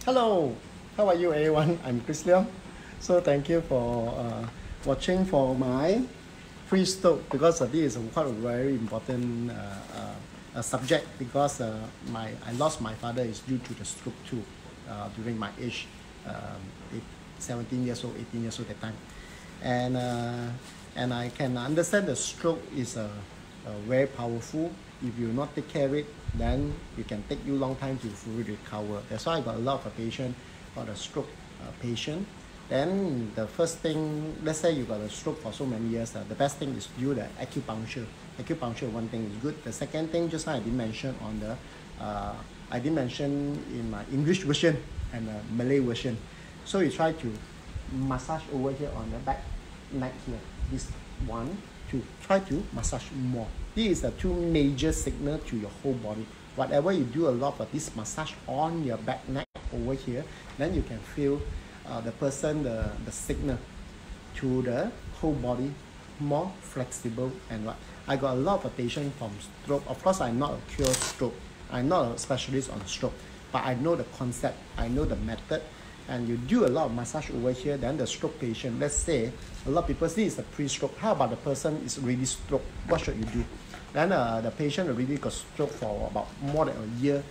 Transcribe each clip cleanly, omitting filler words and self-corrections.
Hello, how are you everyone? I'm Chis Leong. So thank you for watching for my free stroke because this is quite a very important subject because I lost my father is due to the stroke too during my age, 17 years old, 18 years old at that time. And I can understand the stroke is very powerful. If you not take care of it, then it can take you a long time to fully recover. That's why I got a lot of patients for the stroke patient. Then the first thing, let's say you got a stroke for so many years, the best thing is to do the acupuncture. Acupuncture, one thing is good. The second thing, just like I did mention on the, I did mention in my English version and Malay version. So you try to massage over here on the back neck here. This one, two. Try to massage more. These are the two major signals to your whole body. Whatever you do a lot of this massage on your back neck over here, then you can feel the person, the signal to the whole body more flexible and what. I got a lot of patients from stroke. Of course, I'm not a cure stroke. I'm not a specialist on stroke, but I know the concept. I know the method. And you do a lot of massage over here, then the stroke patient, let's say, a lot of people see it's a pre-stroke. How about the person is really stroke? What should you do? Then the patient already got stroke for about more than a year,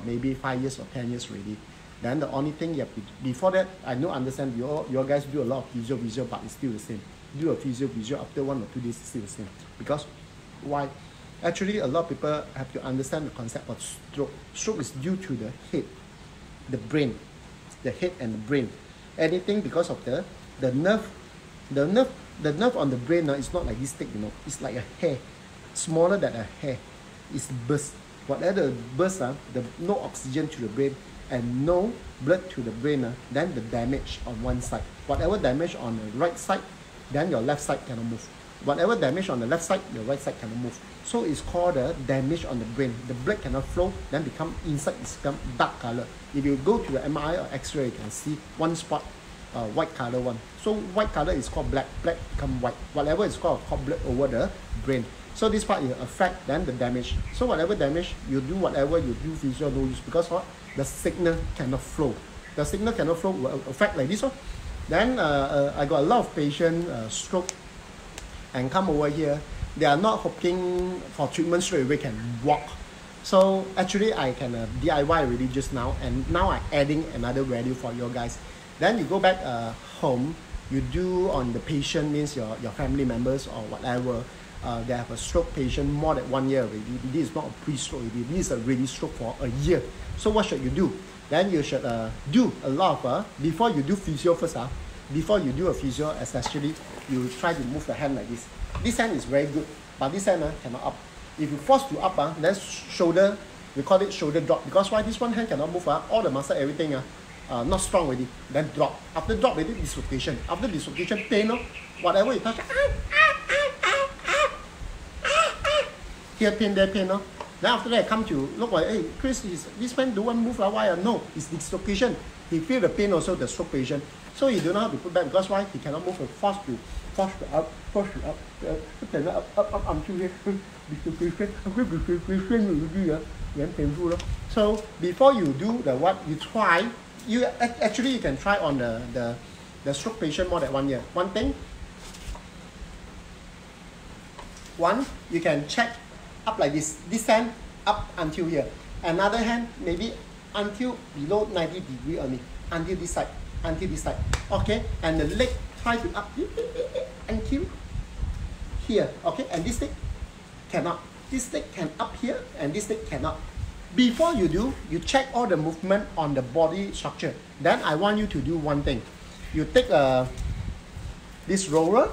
maybe 5 years or 10 years already. Then the only thing you have to do, before that, I know understand your guys do a lot of physio, but it's still the same. Do a physio, after 1 or 2 days, it's still the same. Because why? Actually, a lot of people have to understand the concept of stroke. Stroke is due to the head, the brain. The head and the brain. Anything because of the nerve. The nerve on the brain is not like this thick, It's like a hair, smaller than a hair. It's burst. Whatever the burst, the no oxygen to the brain and no blood to the brain, then the damage on one side. Whatever damage on the right side, then your left side cannot move. Whatever damage on the left side, your right side cannot move. So it's called the damage on the brain. The blood cannot flow, then become inside is become dark color. If you go to the MRI or X-ray, you can see one spot, white color one. So white color is called black. Black become white. Whatever is called blood over the brain. So this part will affect then the damage. So whatever damage you do, whatever you do, physio no use because what? The signal cannot flow. The signal cannot flow will affect like this one. Then I got a lot of patients stroke and come over here. They are not hoping for treatment straight away can walk. So actually I can DIY already just now, and now I'm adding another value for you guys. Then you go back home, you do on the patient, means your family members or whatever, they have a stroke patient more than 1 year already. This is not a pre-stroke already, this is a really stroke for a year. So what should you do? Then you should do a lot of, before you do physio first, before you do a physio, especially, you try to move the hand like this. This hand is very good, but this hand cannot up. If you force to up, then shoulder, we call it shoulder drop. Because why? This one hand cannot move, all the muscle, everything, not strong already. Then drop. After drop, already dislocation. After dislocation, pain, whatever you touch, here pain, there pain, Then after that, come to look like, hey, Chris, this man don't want to move, why? No, it's dislocation. He feel the pain also, the stroke patient. So he don't know how to put back because why? He cannot move, force to up, up until here. Very painful. So before you do the what, you try, you can try on the stroke patient more than 1 year. One thing, you can check up like this hand up until here. Another hand maybe until below 90 degrees only, until this side. Okay, and the leg try to up until here. Okay, and this leg cannot. This leg can up here and this leg cannot. Before you do, you check all the movement on the body structure. Then I want you to do one thing. You take this roller.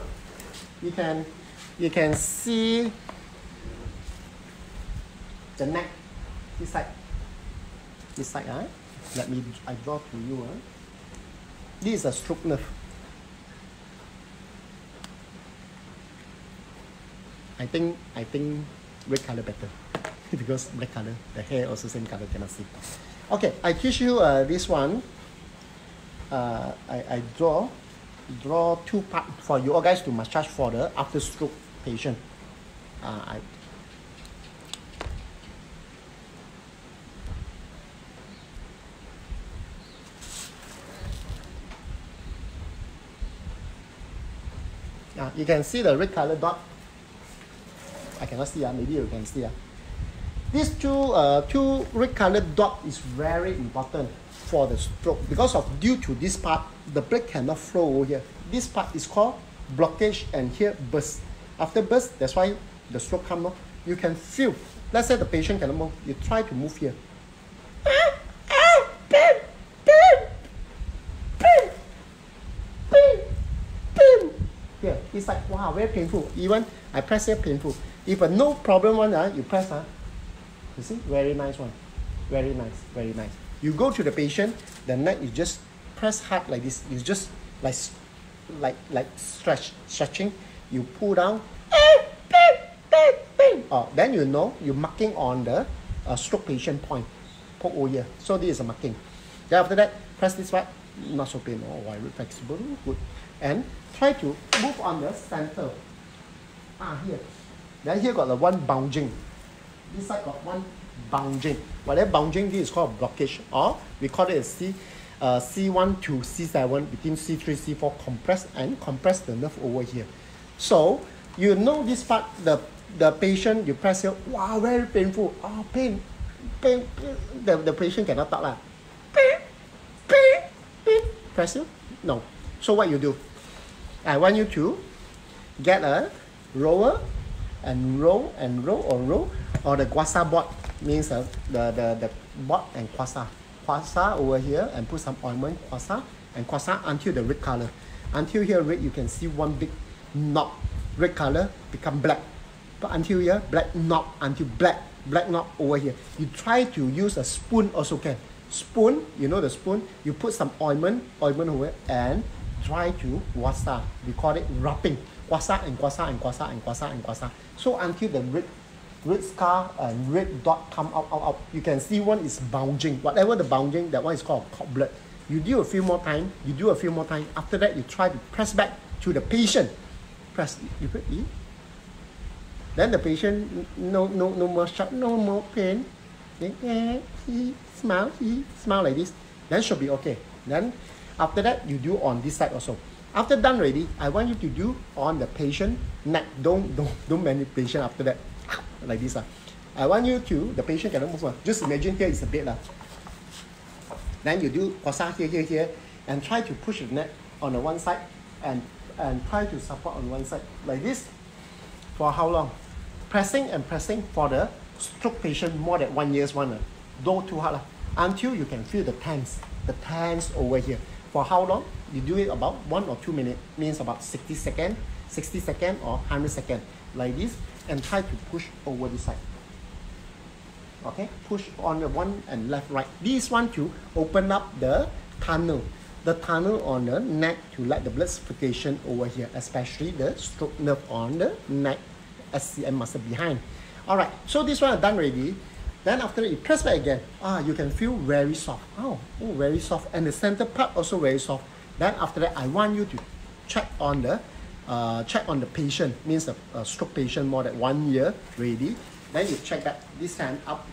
You can see the neck. This side. I draw to you. This is a stroke nerve. I think red color better because black color, the hair also same color, cannot see. Okay, I teach you this one. I draw 2 parts for you all guys to massage for the after stroke patient. You can see the red color dot. I cannot see, maybe you can see. These two red color dot is very important for the stroke because of due to this part, the blood cannot flow over here. This part is called blockage and here burst. After burst, that's why the stroke comes off. You can feel. Let's say the patient cannot move. You try to move here. Here, it's like, wow, very painful. Even I press here, painful. If a no problem one, you press, you see, very nice one. Very nice, very nice. You go to the patient, the neck, you just press hard like this. You just like stretching. You pull down. Then you know you're marking on the stroke patient point. Poke over here. So this is a marking. Then after that, press this part. Not so pain. Oh, why flexible? Good. And try to move on the center. Here. Then here got the one bounding. This side got one bounding. Whatever bounding, this is called blockage. Or we call it a C1 to C7 between C3, C4 compress the nerve over here. So you know this part, the patient, you press here, wow, very painful. Oh, pain. The patient cannot talk. Press it? No. So what you do? I want you to get a roller and roll or the guasa board means the board and guasa over here and put some ointment guasa until the red color. Until here red, you can see one big knob. Red color become black. But until here, black knob until black knob over here. You try to use a spoon also can. Spoon, you know the spoon, you put some ointment over here and try to guasa. We call it wrapping. Guasa and guasa. So until the red scar and red dot come out. You can see one is bounding. Whatever the bounding, that one is called cord blood. You do a few more time. After that, you try to press back to the patient. Press. You put E. Then the patient no more shock, no more pain. He smile like this. Then should be okay. Then after that, you do on this side also. After done already, I want you to do on the patient neck. Don't manipulation after that. Like this. I want you to, the patient cannot move. Just imagine here is a bed. Then you do guasa here, and try to push the neck on the one side and try to support on one side. Like this. For how long? Pressing for the stroke patient more than 1 year's one. Don't too hard. Until you can feel the tense over here. For how long? You do it about 1 or 2 minutes. Means about 60 seconds or 100 seconds. Like this. And try to push over this side. Okay? Push on the one and left, right. This one to open up the tunnel. The tunnel on the neck to let the blood circulation over here. Especially the stroke nerve on the neck. SCM muscle behind. Alright, so this one is done already. Then after that, you press back again. You can feel very soft. Very soft. And the center part also very soft. Then after that, I want you to check on the patient. Means a stroke patient more than 1 year already. Then you check that this hand up.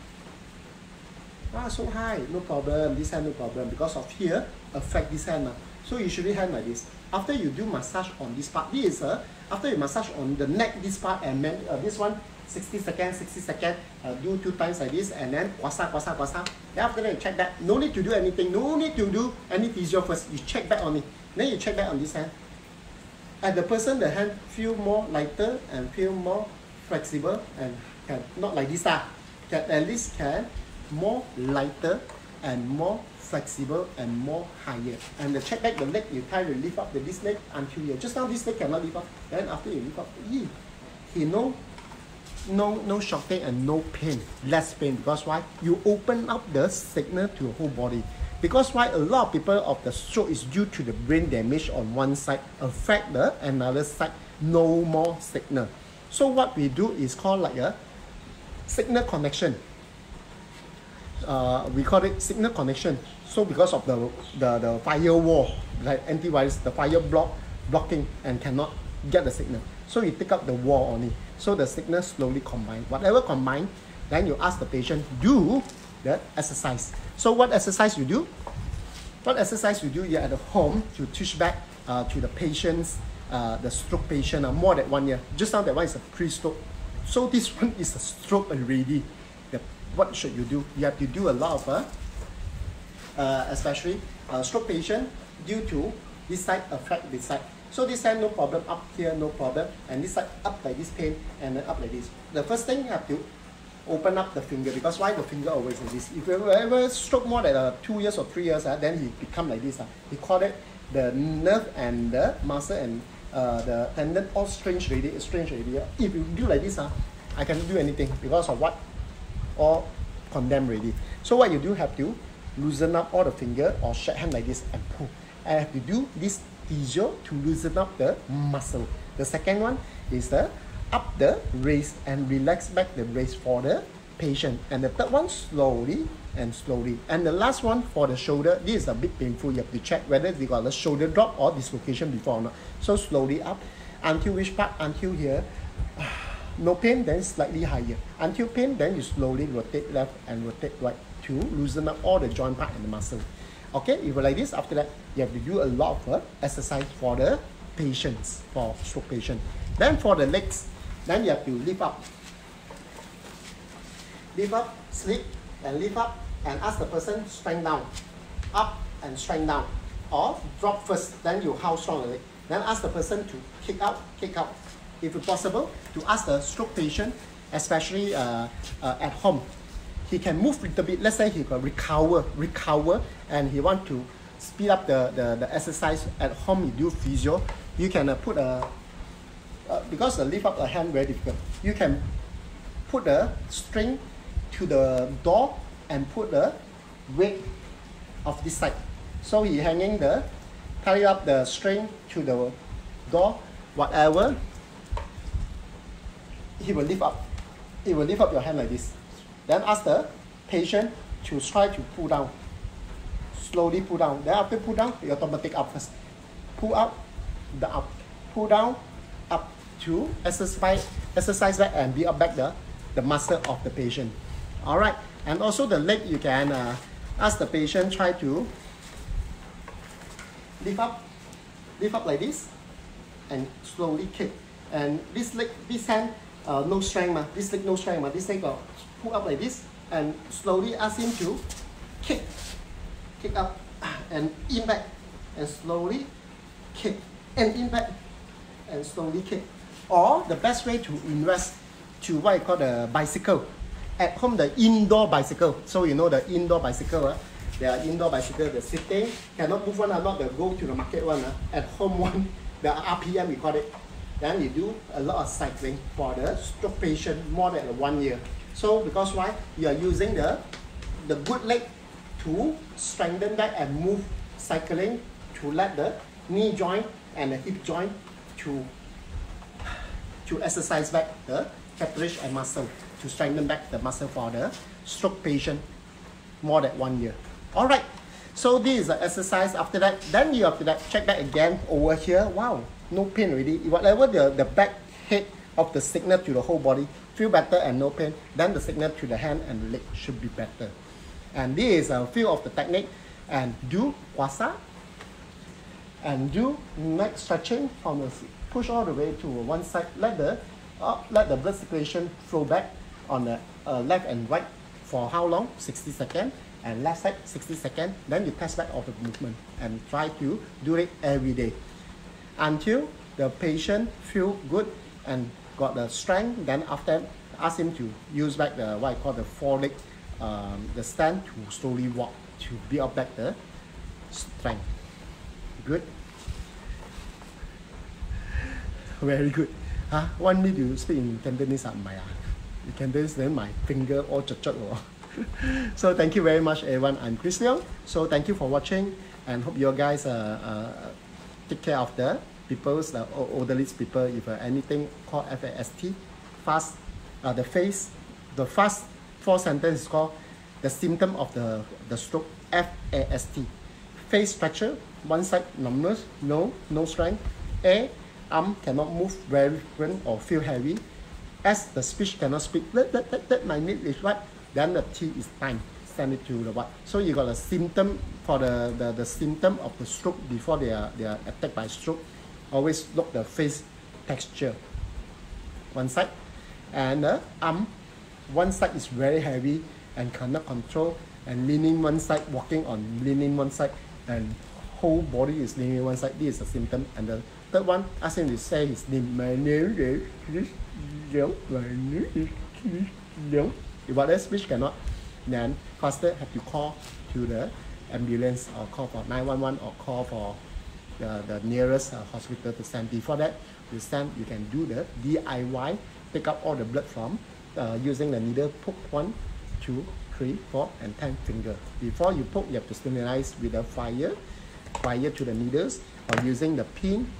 So high, no problem. This hand no problem because of here affect this hand. So usually hand like this. After you do massage on this part, this is after you massage on the neck, this part, and then this one 60 seconds, do 2 times like this, and then guasa. Then after that, you check back. No need to do anything. No need to do any physio first. You check back on it. Then you check back on this hand. And the person, the hand feel more lighter and feel more flexible and can not like this. Can at least can more lighter and more flexible and more higher. And the check back the leg, you try to lift up this leg until here. Just now this leg cannot lift up. Then after you lift up, he no shocking and no pain, less pain. Because why? You open up the signal to your whole body. Because why? A lot of people of the stroke is due to the brain damage on one side, affect the another side, no more signal. So what we do is called like a signal connection. We call it signal connection. So because of the firewall, like antivirus, the fire blocking and cannot get the signal. So you take up the wall only. So the signal slowly combine. Whatever combine, then you ask the patient do the exercise. So what exercise you do? What exercise you do? You're at the home to teach back to the patients the stroke patient more than 1 year. Just now that one is a pre-stroke. So this one is a stroke already. What should you do? You have to do a lot of, especially stroke patient due to this side affect this side. So this side no problem, up here no problem, and this side up like this pain, and then up like this. The first thing you have to open up the finger, because why the finger always like this? If you ever stroke more than 2 years or 3 years, then he become like this. He call it the nerve and the muscle and the tendon all strange already. If you do like this, I cannot do anything because of what? All condemned already. So what you do, have to loosen up all the finger or shake hand like this and pull. I have to do this physio to loosen up the muscle. The second one is the up the raise and relax back the raise for the patient. And the third one, slowly and slowly. And the last one for the shoulder, this is a bit painful. You have to check whether they got the shoulder drop or dislocation before or not. So slowly up until which part? Until here. No pain, then slightly higher. Until pain, then you slowly rotate left and rotate right to loosen up all the joint part and the muscle. Okay, if you're like this, after that, you have to do a lot of exercise for the patients, for stroke patient. Then for the legs, then you have to lift up. Lift up, sleep, and lift up, and ask the person strength down. Up and strength down. Or drop first, then you how strong the leg. Then ask the person to kick out, kick out. If it's possible, to ask the stroke patient, especially at home, he can move a little bit. Let's say he can recover, and he want to speed up the exercise at home. You do physio. You can put a because the lift up the hand very difficult. You can put a string to the door and put the weight of this side. So he hanging tie up the string to the door, whatever. He will lift up. He will lift up your hand like this. Then ask the patient to try to pull down. Slowly pull down. Then after pull down, you automatic up first. Pull up, the up. Pull down, up to exercise back and build up back the muscle of the patient. Alright. And also the leg, you can ask the patient try to lift up like this and slowly kick. And this leg, this hand, no strength, this leg no strength, this leg got pull up like this and slowly ask him to kick up and in back and slowly kick and in back and slowly kick. Or the best way to invest to what I call the bicycle. At home, the indoor bicycle. So you know the indoor bicycle, there are indoor bicycle, the sitting, cannot move one, not the go to the market one. At home one, the RPM we call it. Then you do a lot of cycling for the stroke patient more than 1 year. So because why? You are using the good leg to strengthen that and move cycling to let the knee joint and the hip joint to exercise back the cartilage and muscle, to strengthen back the muscle for the stroke patient more than 1 year. Alright, so this is the exercise. After that, then you have to check that again over here. Wow, no pain already. Whatever the back head of the signal to the whole body feel better and no pain, then the signal to the hand and the leg should be better. And this is a few of the technique. And do kwasa and do neck stretching from the push all the way to one side. Let the blood circulation flow back on the left and right for how long? 60 seconds. And left side 60 seconds. Then you test back all the movement and try to do it every day until the patient feel good and got the strength. Then after, ask him to use back the what I call the foreleg, the stand to slowly walk to build up back the strength. Good. Very good. Want me to speak in Cantonese? In Cantonese, then my finger all chut. So thank you very much, everyone. I'm Chis Leong. So thank you for watching, and hope you guys take care of the people's, the elderly people. If anything called FAST, fast, the fast 4 sentence is called the symptom of the stroke. FAST, face fracture, one side numbness, no strength. A, arm cannot move very frequent or feel heavy. S, the speech cannot speak. My need is right. Then the T is time. Send it to the what. So you got a symptom for the symptom of the stroke before they are attacked by stroke. always look the face texture. One side, and the arm, one side is very heavy and cannot control, and leaning one side, walking on leaning one side, and whole body is leaning one side. This is a symptom. And the third one, ask him to say his name. My name is Chis Leong. My name is Chis Leong. If other speech cannot, then faster have to call to the ambulance or call for 911 or call for the nearest hospital to send. Before that, you can do the DIY, take out all the blood from using the needle, poke 1, 2, 3, 4, and 10 finger. Before you poke, you have to sterilize with a fire to the needles, or using the pin,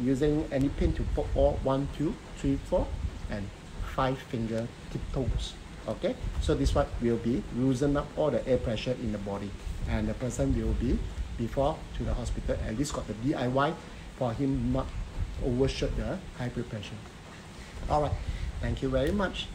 using any pin to poke all 1, 2, 3, 4, and 5 finger tip toes. Okay, so this one will be loosen up all the air pressure in the body, and the person will be before to the hospital at least got the DIY for him not overshoot the high blood pressure. All right, thank you very much.